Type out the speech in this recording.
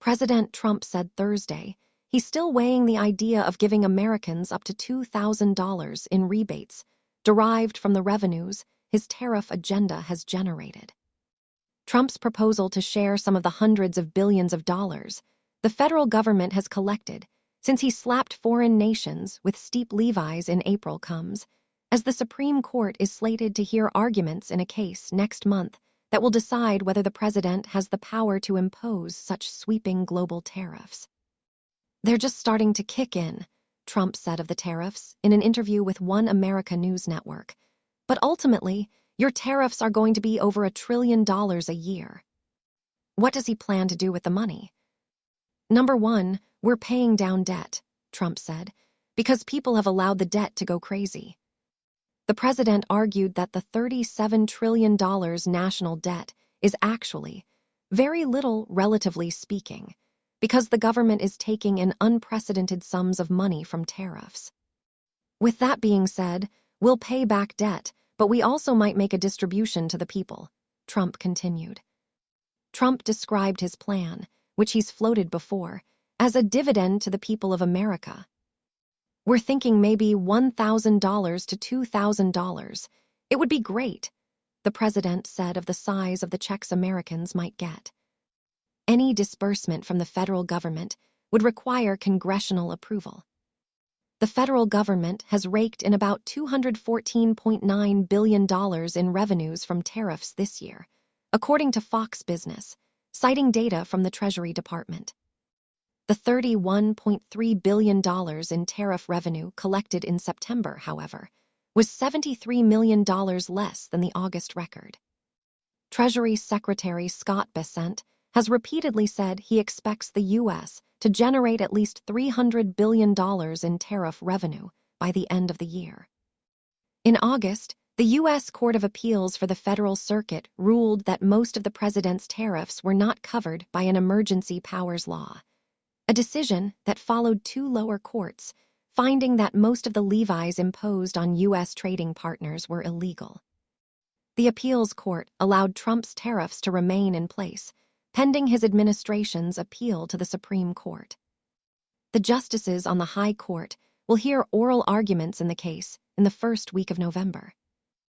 President Trump said Thursday he's still weighing the idea of giving Americans up to $2,000 in rebates derived from the revenues his tariff agenda has generated. Trump's proposal to share some of the hundreds of billions of dollars the federal government has collected since he slapped foreign nations with steep levies in April comes, as the Supreme Court is slated to hear arguments in a case next month that will decide whether the president has the power to impose such sweeping global tariffs. "They're just starting to kick in," Trump said of the tariffs in an interview with One America News Network. "But ultimately, your tariffs are going to be over $1 trillion a year." What does he plan to do with the money? "Number one, we're paying down debt," Trump said, "because people have allowed the debt to go crazy." The president argued that the $37 trillion national debt is actually very little, relatively speaking, because the government is taking in unprecedented sums of money from tariffs. "With that being said, we'll pay back debt, but we also might make a distribution to the people," Trump continued. Trump described his plan, which he's floated before, as a dividend to the people of America. "We're thinking maybe $1,000 to $2,000. It would be great," the president said of the size of the checks Americans might get. Any disbursement from the federal government would require congressional approval. The federal government has raked in about $214.9 billion in revenues from tariffs this year, according to Fox Business, citing data from the Treasury Department. The $31.3 billion in tariff revenue collected in September, however, was $73 million less than the August record. Treasury Secretary Scott Bessent has repeatedly said he expects the U.S. to generate at least $300 billion in tariff revenue by the end of the year. In August, the U.S. Court of Appeals for the Federal Circuit ruled that most of the president's tariffs were not covered by an emergency powers law, a decision that followed two lower courts, finding that most of the levies imposed on U.S. trading partners were illegal. The appeals court allowed Trump's tariffs to remain in place, pending his administration's appeal to the Supreme Court. The justices on the High Court will hear oral arguments in the case in the first week of November.